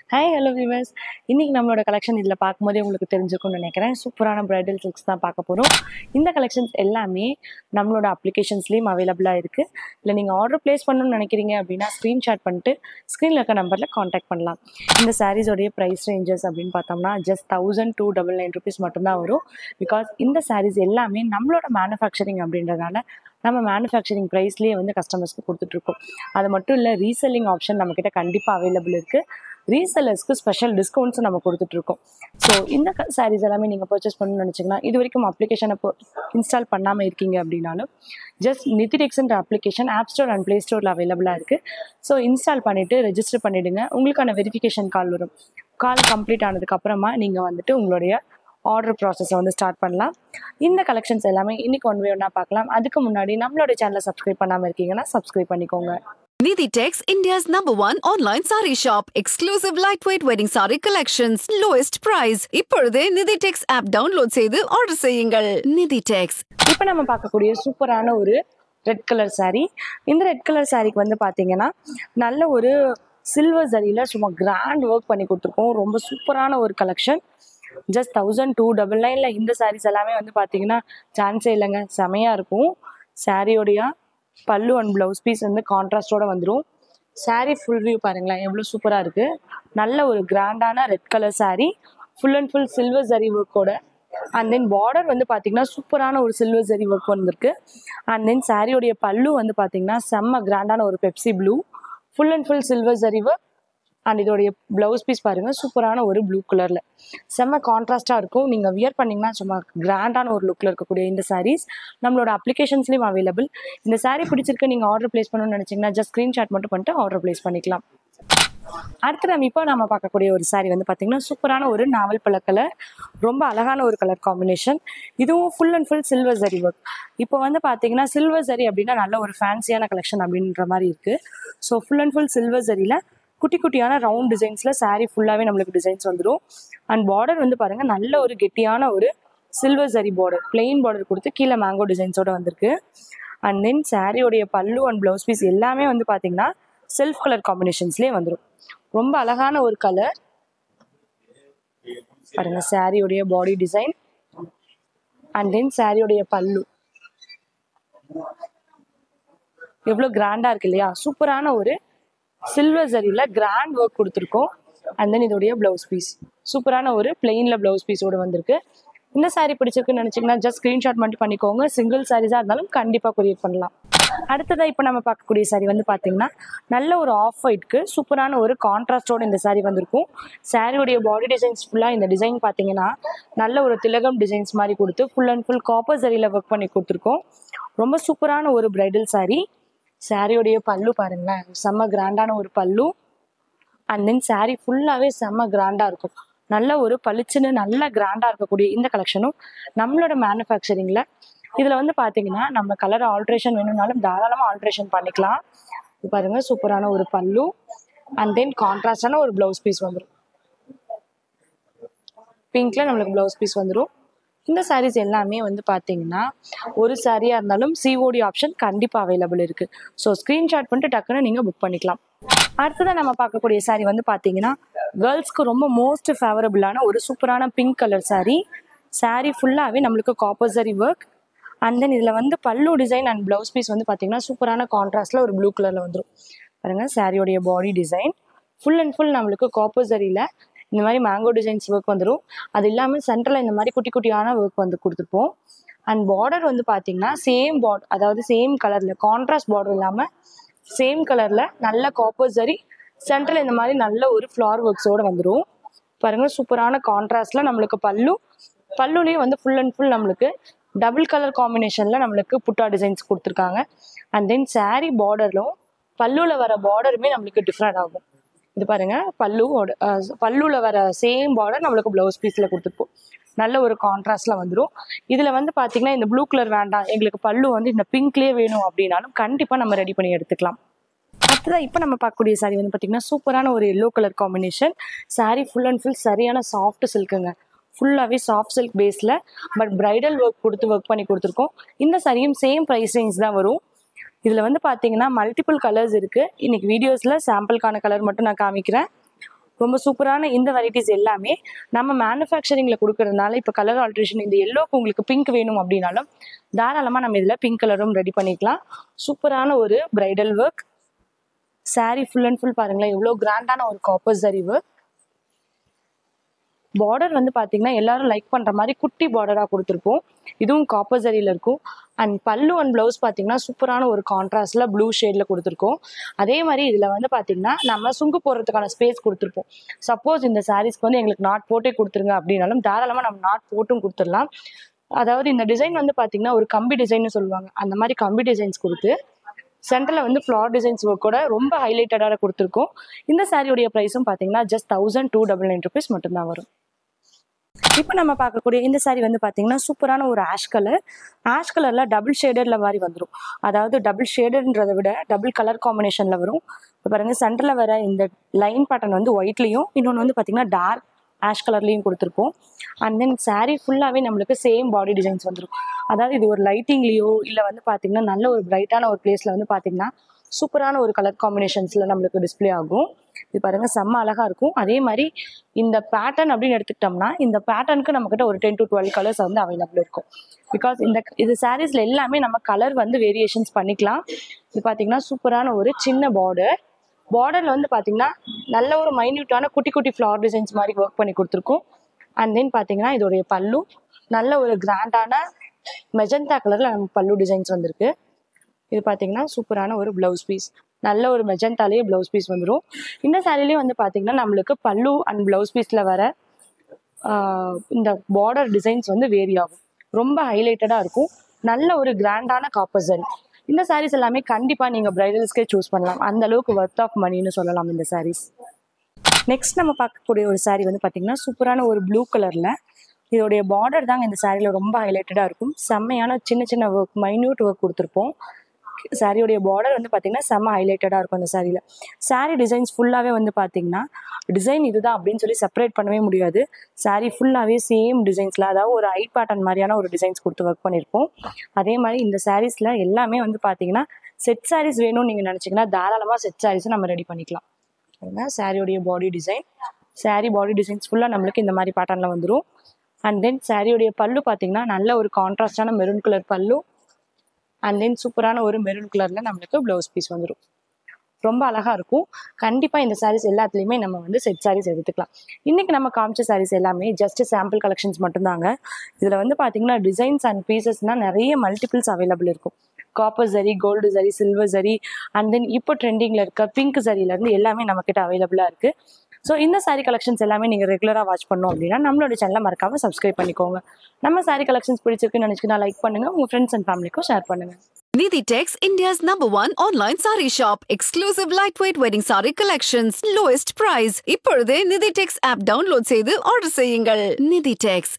Hi hello viewers. இன்றைக்கி நம்மளோட collection இதில் பார்க்கும்போதே உங்களுக்கு தெரிஞ்சுக்கும்னு நினைக்கிறேன். சூப்பரான ப்ரைடல் சில்க்ஸ் தான் பார்க்க போகிறோம். இந்த கலெக்ஷன்ஸ் எல்லாமே நம்மளோட அப்ளிகேஷன்ஸ்லேயும் அவைலபிளாக இருக்குது. இல்லை நீங்கள் ஆர்டர் ப்ளேஸ் பண்ணணும்னு நினைக்கிறீங்க அப்படின்னா ஸ்க்ரீன்ஷாட் பண்ணிட்டு ஸ்க்ரீனில் இருக்க நம்பரில் காண்டாக்ட் பண்ணலாம். இந்த சாரீஸோடைய ப்ரைஸ் ரேஞ்சஸ் அப்படின்னு பார்த்தோம்னா ஜஸ்ட் 1299 rupees மட்டும்தான் வரும். பிகாஸ் இந்த சாரீஸ் எல்லாமே நம்மளோட மேனுஃபேக்சரிங் அப்படின்றதுனால நம்ம மேனுஃபேக்சரிங் ப்ரைஸ்லேயே வந்து கஸ்டமர்ஸ்க்கு கொடுத்துட்ருக்கோம். அது மட்டும் இல்லை, ரீசெல்லிங் ஆப்ஷன் நம்மக்கிட்ட கண்டிப்பாக அவைலபிள் இருக்குது. ரீசெல்லர்ஸ்க்கு ஸ்பெஷல் டிஸ்கவுண்ட்ஸும் நம்ம கொடுத்துட்ருக்கோம். ஸோ இந்த சாரீஸ் எல்லாமே நீங்கள் பர்ச்சேஸ் பண்ணணும்னு நினச்சிங்கன்னா, இது வரைக்கும் அப்ளிகேஷனை இன்ஸ்டால் பண்ணாமல் இருக்கீங்க அப்படின்னாலும் ஜஸ்ட் நிதிடெக்ஸ்ன்ற application app store and play ஸ்டோரில் அவைலபிளாக இருக்குது. ஸோ இன்ஸ்டால் பண்ணிவிட்டு ரெஜிஸ்டர் பண்ணிவிடுங்க. உங்களுக்கான வெரிஃபிகேஷன் கால் வரும். கால் கம்ப்ளீட் ஆனதுக்கப்புறமா நீங்கள் வந்துட்டு உங்களுடைய ஆர்டர் ப்ராசஸை வந்து ஸ்டார்ட் பண்ணலாம். இந்த கலெக்ஷன்ஸ் எல்லாமே இன்றைக்கி ஒன் பை ஒன்றா பார்க்கலாம். அதுக்கு முன்னாடி நம்மளோட சேனலை சப்ஸ்கிரைப் பண்ணாமல் இருக்கீங்கன்னா சப்ஸ்கிரைப் பண்ணிக்கோங்க. Niditex, India's #1 online saree shop. Exclusive lightweight wedding saree collections. Lowest price. இப்பொழுதே Niditex app download செய்து ஆர்டர் செய்யுங்கள். Niditex. இப்போ நம்ம பார்க்கக்கூடிய சூப்பரான ஒரு ரெட் கலர் சாரீ. இந்த ரெட் கலர் சாரீக்கு வந்து பார்த்தீங்கன்னா நல்ல ஒரு சில்வர் சரியில் சும்மா கிராண்ட் ஒர்க் பண்ணி கொடுத்துருக்கோம். ரொம்ப சூப்பரான ஒரு கலெக்ஷன். ஜஸ்ட் 1299 இந்த சாரீஸ் எல்லாமே வந்து பார்த்தீங்கன்னா சான்ஸே இல்லைங்க, செமையாக இருக்கும். சாரியோடைய பல்லு அண்ட் ப்ளவுஸ் பீஸ் வந்து கான்ட்ராஸ்டோட வந்துடும். சாரீ ஃபுல் வியூ பாருங்களேன், எவ்வளோ சூப்பராக இருக்குது. நல்ல ஒரு கிராண்டான red colour sari, full and full silver zari ஒர்க்கோட. அண்ட் தென் பார்டர் வந்து பார்த்தீங்கன்னா சூப்பரான ஒரு சில்வர் ஜரி ஒர்க் வந்திருக்கு. அண்ட் தென் சாரியோடைய பல்லு வந்து பார்த்தீங்கன்னா செம்ம கிராண்டான ஒரு Pepsi blue, full and full silver zari work. And இதோடைய ப்ளவுஸ் பீஸ் பாருங்கள், சூப்பரான ஒரு ப்ளூ கலரில் செம்ம கான்ட்ராஸ்ட்டாக இருக்கும். நீங்கள் வியர் பண்ணிங்கன்னா சும்மா கிராண்டான ஒரு லுக்கில் இருக்கக்கூடிய இந்த சாரீஸ் நம்மளோட அப்ளிகேஷன்ஸ்லேயும் அவைலபிள். இந்த சாரீ பிடிச்சிருக்கு, நீங்கள் ஆர்டர் ப்ளேஸ் பண்ணணும்னு நினச்சிங்கன்னா ஜஸ்ட் ஸ்க்ரீன்ஷாட் மட்டும் பண்ணிட்டு ஆர்டர் ப்ளேஸ் பண்ணிக்கலாம். அடுத்து நம்ம பார்க்கக்கூடிய ஒரு சாரீ வந்து பார்த்திங்கன்னா சூப்பரான ஒரு நாவல் பழ கலர், ரொம்ப அழகான ஒரு கலர் காம்பினேஷன். இதுவும் full and full silver zari work. இப்போ வந்து பார்த்தீங்கன்னா சில்வர் ஜரி அப்படின்னா நல்ல ஒரு ஃபேன்சியான கலெக்ஷன் அப்படின்ற மாதிரி இருக்குது. So full and full silver ஜரியில் குட்டி குட்டியான ரவுண்ட் டிசைன்ஸில் சாரீ ஃபுல்லாகவே நம்மளுக்கு டிசைன்ஸ் வந்துடும். அண்ட் பார்டர் வந்து பாருங்கள், நல்ல ஒரு கெட்டியான ஒரு silver zari border, plain border கொடுத்து கீழே மேங்கோ டிசைன்ஸோடு வந்திருக்கு. அண்ட் தென் சாரியோடைய பல்லு அண்ட் ப்ளவுஸ் பீஸ் எல்லாமே வந்து பார்த்திங்கன்னா செல்ஃப் கலர் காம்பினேஷன்ஸ்லேயே வந்துடும். ரொம்ப அழகான ஒரு கலர் பாருங்கள். சாரியோடைய பாடி டிசைன் அண்ட் தென் சாரியோடைய பல்லு எவ்வளோ கிராண்டாக இருக்கு இல்லையா. சூப்பரான ஒரு சில்வர் ஜரியில் கிராண்ட் ஒர்க் கொடுத்துருக்கோம். அண்ட் தென் இதோடைய ப்ளவுஸ் பீஸ் சூப்பரான ஒரு பிளெயினில் ப்ளவுஸ் பீஸோடு வந்திருக்கு. இந்த சாரீ பிடிச்சிருக்குன்னு நினச்சிங்கன்னா ஜஸ்ட் ஸ்க்ரீன்ஷாட் மட்டும் பண்ணிக்கோங்க. சிங்கிள் சாரீஸாக இருந்தாலும் கண்டிப்பாக கொரியர் பண்ணலாம். அடுத்ததாக இப்போ நம்ம பார்க்கக்கூடிய சாரீ வந்து பார்த்திங்கன்னா நல்ல ஒரு ஆஃப் ஒயிட்க்கு சூப்பரான ஒரு கான்ட்ராஸ்டோடு இந்த சாரீ வந்திருக்கும். சாரியோடைய பாடி டிசைன்ஸ் ஃபுல்லாக இந்த டிசைன் பார்த்தீங்கன்னா நல்ல ஒரு திலகம் டிசைன்ஸ் மாதிரி கொடுத்து ஃபுல் அண்ட் ஃபுல் காப்பர் ஜரியில் ஒர்க் பண்ணி கொடுத்துருக்கோம். ரொம்ப சூப்பரான ஒரு பிரைடல் சாரீ. சாரியோடைய பல்லு பாருங்களேன், செம்ம கிராண்டான ஒரு பல்லு. அண்ட் தென் சாரீ ஃபுல்லாகவே செம்ம கிராண்டாக இருக்கும். நல்ல ஒரு பளிச்சுன்னு நல்ல கிராண்டாக இருக்கக்கூடிய இந்த கலெக்ஷனும் நம்மளோட மேனுஃபேக்சரிங்கில். இதில் வந்து பார்த்தீங்கன்னா நம்ம கலர் ஆல்ட்ரேஷன் வேணும்னாலும் தாராளமாக ஆல்ட்ரேஷன் பண்ணிக்கலாம். இது பாருங்கள், சூப்பரான ஒரு பல்லு அண்ட் தென் கான்ட்ராஸ்டான ஒரு ப்ளவுஸ் பீஸ் வந்துடும். பிங்க்கில் நம்மளுக்கு ப்ளவுஸ் பீஸ் வந்துடும். இந்த சாரீஸ் எல்லாமே வந்து பார்த்தீங்கன்னா ஒரு சாரியாக இருந்தாலும் சிஓடி ஆப்ஷன் கண்டிப்பாக அவைலபிள் இருக்குது. ஸோ ஸ்க்ரீன்ஷாட் பண்ணிட்டு டக்குன்னு நீங்கள் புக் பண்ணிக்கலாம். அடுத்ததான் நம்ம பார்க்கக்கூடிய சாரீ வந்து பார்த்தீங்கன்னா கேர்ள்ஸ்க்கு ரொம்ப மோஸ்ட் ஃபேவரபுளான ஒரு சூப்பரான பிங்க் கலர் சாரீ. சாரீ ஃபுல்லாகவே நம்மளுக்கு copper zari work. And then இதில் வந்து பல்லு டிசைன் அண்ட் ப்ளவுஸ் பீஸ் வந்து பார்த்தீங்கன்னா சூப்பரான கான்ட்ராஸ்டில் ஒரு ப்ளூ கலரில் வந்துடும். பாருங்கள், சாரியோடைய body design full and full நம்மளுக்கு காப்பர் ஜரியில் இந்த மாதிரி மேங்கோ டிசைன்ஸ் ஒர்க் வந்துடும். அது இல்லாமல் சென்டரில் இந்த மாதிரி குட்டி குட்டியான ஒர்க் வந்து கொடுத்துருப்போம். அண்ட் பார்டர் வந்து பார்த்தீங்கன்னா சேம் பார்டர், அதாவது சேம் கலரில் கான்ட்ராஸ்ட் பார்டர் இல்லாமல் சேம் கலரில் நல்ல காப்பர் ஜரி, சென்டரில் இந்த மாதிரி நல்ல ஒரு ஃப்ளார் ஒர்க்ஸோடு வந்துடும். பாருங்கள், சூப்பரான கான்ட்ராஸ்டில் நம்மளுக்கு பல்லுலேயே வந்து ஃபுல் அண்ட் ஃபுல் நம்மளுக்கு டபுள் கலர் காம்பினேஷனில் நம்மளுக்கு புட்டா டிசைன்ஸ் கொடுத்துருக்காங்க. அண்ட் தென் சாரீ பார்டரிலும் பல்லுவில் வர பார்டருமே நம்மளுக்கு டிஃப்ரெண்ட் ஆகும். இது பாருங்கள், பல்லுவில் வர சேம் பார்டர் நம்மளுக்கு ப்ளவுஸ் பீஸில் கொடுத்துருப்போம். நல்ல ஒரு கான்ட்ராஸ்டில் வந்துடும். இதில் வந்து பார்த்திங்கன்னா இந்த ப்ளூ கலர் வேண்டாம், எங்களுக்கு பல்லு வந்து இந்த பிங்க்லேயே வேணும் அப்படின்னாலும் கண்டிப்பாக நம்ம ரெடி பண்ணி எடுத்துக்கலாம். அடுத்ததான் இப்போ நம்ம பார்க்கக்கூடிய சாரீ வந்து பார்த்திங்கன்னா சூப்பரான ஒரு yellow colour combination. Sari full and full சரியான சாஃப்ட் சில்க்குங்க. ஃபுல்லாகவே சாஃப்ட் சில்க் பேஸில் பட் பிரைடல் ஒர்க் பண்ணி கொடுத்துருக்கோம். இந்த சாரியும் சேம் ப்ரைஸ் ரேஞ்ச் தான் வரும். இதில் வந்து பார்த்தீங்கன்னா மல்டிபிள் கலர்ஸ் இருக்குது. இன்றைக்கி வீடியோஸில் சாம்பிளுக்கான கலர் மட்டும் நான் காமிக்கிறேன். ரொம்ப சூப்பரான இந்த வெரைட்டிஸ் எல்லாமே நம்ம மேனுஃபேக்சரிங்கில் கொடுக்கறதுனால இப்போ கலர் ஆல்ட்ரேஷன் இந்த எல்லோக்கு உங்களுக்கு பிங்க் வேணும் அப்படின்னாலும் தாராளமாக நம்ம இதில் பிங்க் கலரும் ரெடி பண்ணிக்கலாம். சூப்பரான ஒரு bridal work. Sari full and full பாருங்களேன், எவ்வளோ கிராண்டான ஒரு காப்பர் ஜரி ஒர்க். பார்டர் வந்து பார்த்தீங்கன்னா எல்லாரும் லைக் பண்ணுற மாதிரி குட்டி பார்டராக கொடுத்துருப்போம். இதுவும் காப்பர் ஜரியில் இருக்கும். அண்ட் பல்லு அண்ட் ப்ளவுஸ் பார்த்தீங்கன்னா சூப்பரான ஒரு கான்ட்ராஸ்டில் ப்ளூ ஷேடில் கொடுத்துருக்கோம். அதே மாதிரி இதில் வந்து பார்த்தீங்கன்னா நம்ம சுங்கு போடுறதுக்கான ஸ்பேஸ் கொடுத்துருப்போம். சப்போஸ் இந்த சாரீஸ்க்கு வந்து எங்களுக்கு நாட் போட்டே கொடுத்துருங்க அப்படின்னாலும் தாராளமாக நம்ம நாட் போட்டும் கொடுத்துடலாம். அதாவது இந்த டிசைன் வந்து பார்த்தீங்கன்னா ஒரு கம்பி டிசைன்னு சொல்லுவாங்க, அந்த மாதிரி கம்பி டிசைன்ஸ் கொடுத்து சென்டரில் வந்து ஃப்ளார் டிசைன்ஸ் ஒர்க்கோட ரொம்ப ஹைலைட்டடாக கொடுத்துருக்கோம். இந்த சாரியோடைய ப்ரைஸும் பார்த்தீங்கன்னா ஜஸ்ட் 1299 rupees மட்டும்தான் வரும். இப்போ நம்ம பார்க்கக்கூடிய இந்த சாரீ வந்து பார்த்தீங்கன்னா சூப்பரான ஒரு ஆஷ் கலரில் டபுள் ஷேடட்ல மாதிரி வந்துடும். அதாவது டபுள் ஷேடட்ன்றதை விட டபுள் கலர் காம்பினேஷனில் வரும். இப்போ பாருங்க, சென்டரில் வர இந்த லைன் பேட்டர்ன் வந்து ஒயிட்லேயும், இன்னொன்று வந்து பார்த்தீங்கன்னா டார்க் ஆஷ் கலர்லேயும் கொடுத்துருப்போம். அண்ட் தென் சாரீ ஃபுல்லாகவே நம்மளுக்கு சேம் பாடி டிசைன்ஸ் வந்துடும். அதாவது இது ஒரு லைட்டிங்லேயோ இல்லை வந்து பார்த்தீங்கன்னா நல்ல ஒரு பிரைட்டான ஒரு பிளேஸில் வந்து பார்த்தீங்கன்னா சூப்பரான ஒரு கலர் காம்பினேஷன்ஸில் நம்மளுக்கு டிஸ்பிளே ஆகும். இது பாருங்கள், செம்ம அழகாக இருக்கும். அதே மாதிரி இந்த பேட்டர்ன் அப்படின்னு எடுத்துக்கிட்டோம்னா இந்த பேட்டர்னுக்கு நம்மக்கிட்ட ஒரு 10 to 12 கலர்ஸ் வந்து அவைலபிள் இருக்கும். பிகாஸ் இது சாரீஸில் எல்லாமே நம்ம கலர் வந்து வேரியேஷன்ஸ் பண்ணிக்கலாம். இது பார்த்தீங்கன்னா சூப்பரான ஒரு சின்ன பார்டரில் வந்து பார்த்தீங்கன்னா நல்ல ஒரு மைன்யூட்டான குட்டி குட்டி ஃப்ளவர் டிசைன்ஸ் மாதிரி ஒர்க் பண்ணி கொடுத்துருக்கோம். அண்ட் தென் பார்த்தீங்கன்னா இதோடைய பல்லு நல்ல ஒரு கிராண்டான மெஜந்தா கலரில் நமக்கு பல்லு டிசைன்ஸ் வந்திருக்கு. இது பார்த்தீங்கன்னா சூப்பரான ஒரு ப்ளவுஸ் பீஸ், நல்ல ஒரு மெஜந்தாலேயே ப்ளவுஸ் பீஸ் வந்துடும். இந்த சாரிலேயும் வந்து பார்த்தீங்கன்னா நம்மளுக்கு பல்லு அண்ட் ப்ளவுஸ் பீஸில் வர இந்த பார்டர் டிசைன்ஸ் வந்து வேரி ஆகும். ரொம்ப ஹைலைட்டடாக இருக்கும். நல்ல ஒரு கிராண்டான காப்பர் ஜரி. இந்த சாரீஸ் எல்லாமே கண்டிப்பாக நீங்கள் பிரைடல்ஸ்க்கே சூஸ் பண்ணலாம். அந்த அளவுக்கு ஒர்த் ஆஃப் மணின்னு சொல்லலாம் இந்த சாரீஸ். நெக்ஸ்ட் நம்ம பார்க்கக்கூடிய ஒரு சாரீ வந்து பார்த்தீங்கன்னா சூப்பரான ஒரு ப்ளூ கலரில், இதோடைய பார்டர் தாங்க இந்த சாரியில் ரொம்ப ஹைலைட்டடாக இருக்கும். செம்மையான சின்ன சின்ன ஒர்க், மைன்யூட் ஒர்க் கொடுத்துருப்போம். சாரியோடைய பார்டர் வந்து பார்த்தீங்கன்னா செம்ம ஹைலைட்டடாக இருக்கும் அந்த சாரியில். சாரீ டிசைன்ஸ் ஃபுல்லாகவே வந்து பார்த்தீங்கன்னா டிசைன் இதுதான் அப்படின்னு சொல்லி செப்பரேட் பண்ணவே முடியாது. சாரீ ஃபுல்லாகவே சேம் டிசைன்ஸில், அதாவது ஒரு ஐ பேட்டர்ன் மாதிரியான ஒரு டிசைன்ஸ் கொடுத்து ஒர்க் பண்ணியிருப்போம். அதே மாதிரி இந்த சாரீஸில் எல்லாமே வந்து பார்த்தீங்கன்னா செட் சாரீஸ் வேணும்னு நீங்கள் நினச்சிங்கன்னா தாராளமாக செட் சாரீஸை நம்ம ரெடி பண்ணிக்கலாம். அதுதான் சாரியோடைய பாடி டிசைன். சாரீ பாடி டிசைன்ஸ் ஃபுல்லாக நம்மளுக்கு இந்த மாதிரி பேட்டர்னில் வந்துடும். அண்ட் தென் சாரியோடைய பல்லு பார்த்தீங்கன்னா நல்ல ஒரு கான்ட்ராஸ்டான மெரூன் கலர் பல்லு. அண்ட் தென் சூப்பரான ஒரு மெரூன் கலரில் நம்மளுக்கு ப்ளவுஸ் பீஸ் வந்துடும். ரொம்ப அழகாக இருக்கும். கண்டிப்பாக இந்த சாரீஸ் எல்லாத்துலேயுமே நம்ம வந்து செட் சாரீஸ் எடுத்துக்கலாம். இன்றைக்கி நம்ம காமிச்ச சாரீஸ் எல்லாமே ஜஸ்ட் சாம்பிள் கலெக்ஷன்ஸ் மட்டும்தாங்க. இதில் வந்து பார்த்தீங்கன்னா டிசைன்ஸ் அண்ட் பீசஸ்னால் நிறைய மல்டிபிள்ஸ் அவைலபிள் இருக்கும். Copper zari, gold zari, silver zari, and then இப்போ ட்ரெண்டிங்கில் இருக்க பிங்க் ஜரியிலேருந்து எல்லாமே நம்மக்கிட்ட அவைலபிளாக இருக்குது. ஸோ இந்த சாரீ கலெக்ஷன்ஸ் எல்லாமே நீங்கள் ரெகுலராக வாட்ச் பண்ணோம் அப்படின்னா நம்மளோட சேனலை மறக்காமல் சப்ஸ்கிரைப் பண்ணிக்கோங்க. நம்ம சாரீ கலெக்ஷன்ஸ் பிடிச்சிருக்குன்னு நினச்சிங்கன்னா லைக் பண்ணுங்கள், உங்கள் ஃப்ரெண்ட்ஸ் அண்ட் ஃபேமிலிக்கும் ஷேர் பண்ணுங்கள். Niditex, India's #1 online saree shop. Exclusive lightweight wedding saree collections. Lowest price. இப்பொழுதே Niditex app download செய்து order செய்யுங்கள். Niditex.